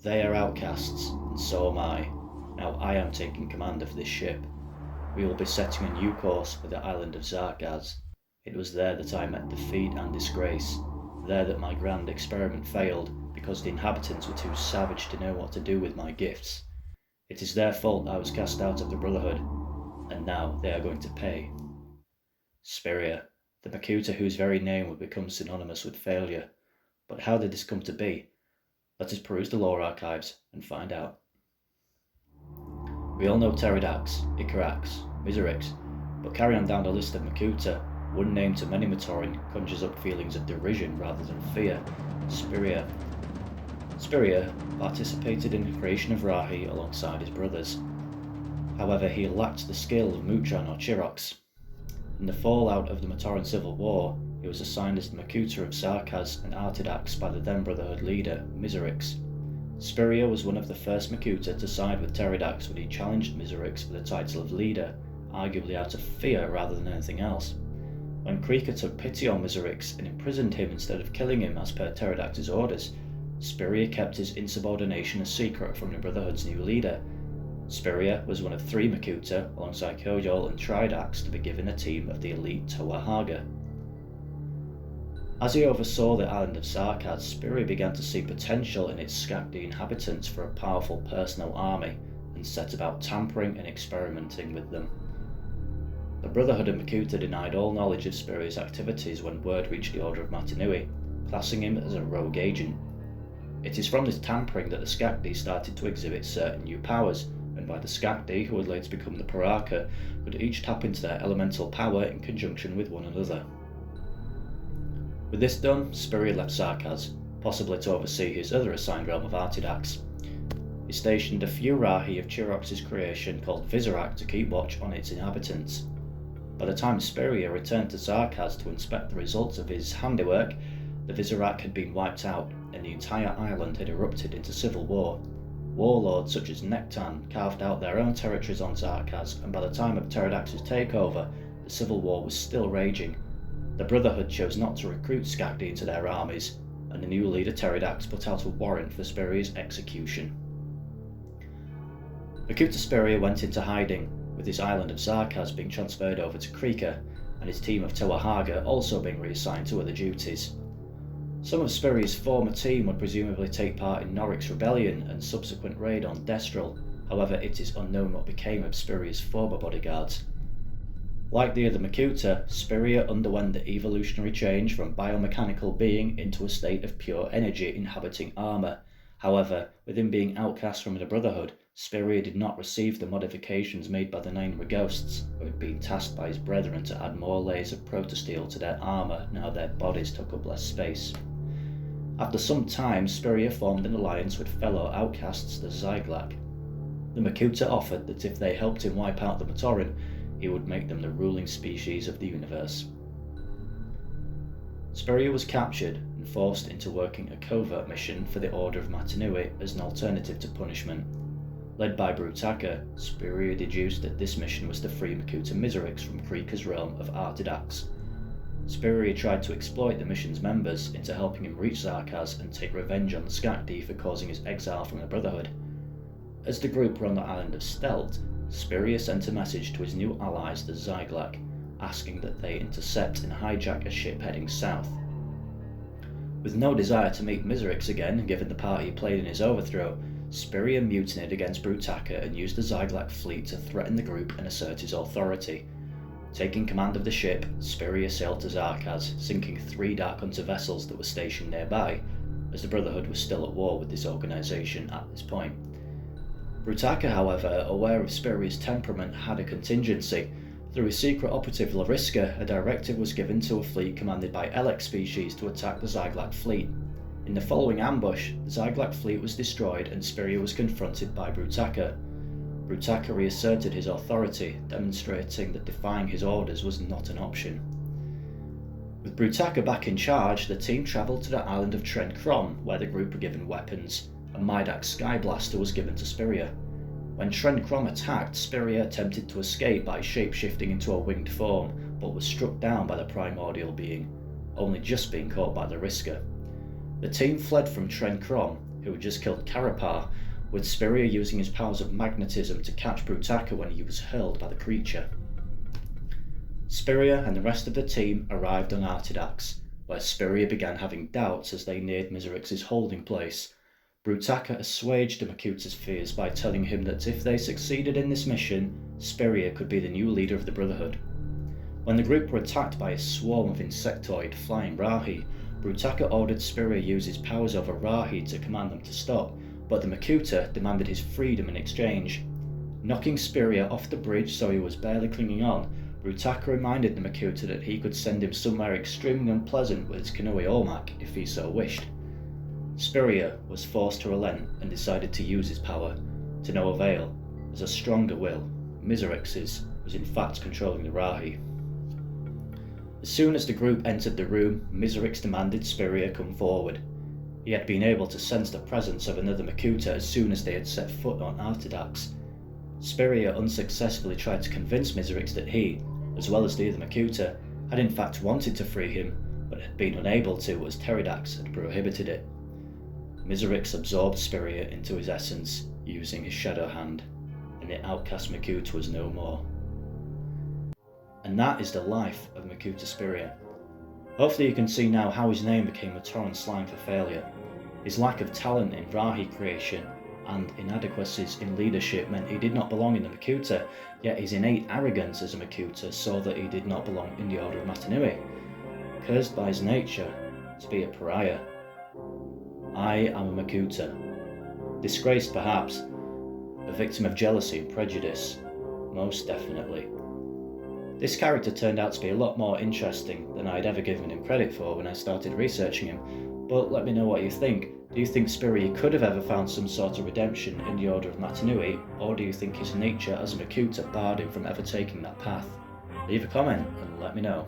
They are outcasts, and so am I. Now I am taking command of this ship. We will be setting a new course for the island of Zakaz. It was there that I met defeat and disgrace, there that my grand experiment failed because the inhabitants were too savage to know what to do with my gifts. It is their fault I was cast out of the Brotherhood, and now they are going to pay. Spiriah, the Makuta whose very name would become synonymous with failure. But how did this come to be? Let us peruse the lore archives and find out. We all know Artidax, Icarax, Miserix, but carry on down the list of Makuta, one name to many Matoran conjures up feelings of derision rather than fear. Spiriah. Spiriah participated in the creation of Rahi alongside his brothers. However, he lacked the skill of Mutran or Chirox. In the fallout of the Matoran Civil War, he was assigned as the Makuta of Zakaz and Artidax by the then Brotherhood leader, Miserix. Spiriah was one of the first Makuta to side with Artidax when he challenged Miserix for the title of leader, arguably out of fear rather than anything else. When Krika took pity on Miserix and imprisoned him instead of killing him as per Artidax's orders, Spiriah kept his insubordination a secret from the Brotherhood's new leader. Spiriah was one of 3 Makuta, alongside Kojol and Tridax, to be given a team of the elite Toahaga. As he oversaw the island of Zakaz, Spiriah began to see potential in its Skakdi inhabitants for a powerful personal army, and set about tampering and experimenting with them. The Brotherhood of Makuta denied all knowledge of Spiriah's activities when word reached the Order of Matanui, classing him as a rogue agent. It is from this tampering that the Skakdi started to exhibit certain new powers, and by the Skakdi, who would later become the Paraka, would each tap into their elemental power in conjunction with one another. With this done, Spiriah left Zakaz, possibly to oversee his other assigned realm of Artidax. He stationed a few Rahi of Chirox's creation called Visorak to keep watch on its inhabitants. By the time Spiriah returned to Zakaz to inspect the results of his handiwork, the Visorak had been wiped out, and the entire island had erupted into civil war. Warlords such as Nektan carved out their own territories on Zakaz, and by the time of Artidax's takeover, the civil war was still raging. The Brotherhood chose not to recruit Skakdi into their armies, and the new leader Artidax put out a warrant for Spiriah's execution. Makuta Spiriah went into hiding, with his island of Zakaz being transferred over to Krika, and his team of Toahaga also being reassigned to other duties. Some of Spiriah's former team would presumably take part in Noric's rebellion and subsequent raid on Destral, however it is unknown what became of Spiriah's former bodyguards. Like the other Makuta, Spiriah underwent the evolutionary change from biomechanical being into a state of pure energy inhabiting armour. However, with him being outcast from the Brotherhood, Spiriah did not receive the modifications made by the 9 Ghosts, who had been tasked by his brethren to add more layers of protosteel to their armour now their bodies took up less space. After some time, Spiriah formed an alliance with fellow outcasts, the Zyglak. The Makuta offered that if they helped him wipe out the Matoran, he would make them the ruling species of the universe. Spiriah was captured and forced into working a covert mission for the Order of Matanui as an alternative to punishment. Led by Brutaka, Spiriah deduced that this mission was to free Makuta Miserix from Krika's realm of Artidax. Spiriah tried to exploit the mission's members into helping him reach Zakaz and take revenge on the Skakdi for causing his exile from the Brotherhood. As the group were on the island of Stelt, Spiriah sent a message to his new allies, the Zyglak, asking that they intercept and hijack a ship heading south. With no desire to meet Miserix again, given the part he played in his overthrow, Spiriah mutinied against Brutaka and used the Zyglak fleet to threaten the group and assert his authority. Taking command of the ship, Spiriah sailed to Zakaz, sinking 3 Dark Hunter vessels that were stationed nearby, as the Brotherhood was still at war with this organisation at this point. Brutaka, however, aware of Spiriah's temperament, had a contingency. Through his secret operative Lariska, a directive was given to a fleet commanded by Elex species to attack the Zyglak fleet. In the following ambush, the Zyglak fleet was destroyed and Spiriah was confronted by Brutaka. Brutaka reasserted his authority, demonstrating that defying his orders was not an option. With Brutaka back in charge, the team travelled to the island of Tren Krom, where the group were given weapons. A Midax Sky Blaster was given to Spiriah. When Tren Krom attacked, Spiriah attempted to escape by shape-shifting into a winged form, but was struck down by the primordial being, only just being caught by Lariska. The team fled from Tren Krom, who had just killed Karapar, with Spiriah using his powers of magnetism to catch Brutaka when he was hurled by the creature. Spiriah and the rest of the team arrived on Artidax, where Spiriah began having doubts as they neared Miseric's holding place. Brutaka assuaged the Makuta's fears by telling him that if they succeeded in this mission, Spiriah could be the new leader of the Brotherhood. When the group were attacked by a swarm of insectoid flying Rahi, Brutaka ordered Spiriah use his powers over Rahi to command them to stop, but the Makuta demanded his freedom in exchange. Knocking Spiriah off the bridge so he was barely clinging on, Brutaka reminded the Makuta that he could send him somewhere extremely unpleasant with his Kanui Ormak if he so wished. Spiriah was forced to relent and decided to use his power, to no avail, as a stronger will, Miseric's, was in fact controlling the Rahi. As soon as the group entered the room, Miseric's demanded Spiriah come forward. He had been able to sense the presence of another Makuta as soon as they had set foot on Artidax. Spiriah unsuccessfully tried to convince Miseric's that he, as well as the other Makuta, had in fact wanted to free him, but had been unable to as Teridax had prohibited it. Miseric's absorbed Spiriah into his essence, using his shadow hand, and the outcast Makuta was no more. And that is the life of Makuta Spiriah. Hopefully you can see now how his name became a torrent slime for failure. His lack of talent in Rahi creation and inadequacies in leadership meant he did not belong in the Makuta, yet his innate arrogance as a Makuta saw that he did not belong in the Order of Matanui. Cursed by his nature to be a pariah. I am a Makuta. Disgraced perhaps, a victim of jealousy and prejudice, most definitely. This character turned out to be a lot more interesting than I'd ever given him credit for when I started researching him, but let me know what you think. Do you think Spiriah could have ever found some sort of redemption in the Order of Matanui, or do you think his nature as a Makuta barred him from ever taking that path? Leave a comment and let me know.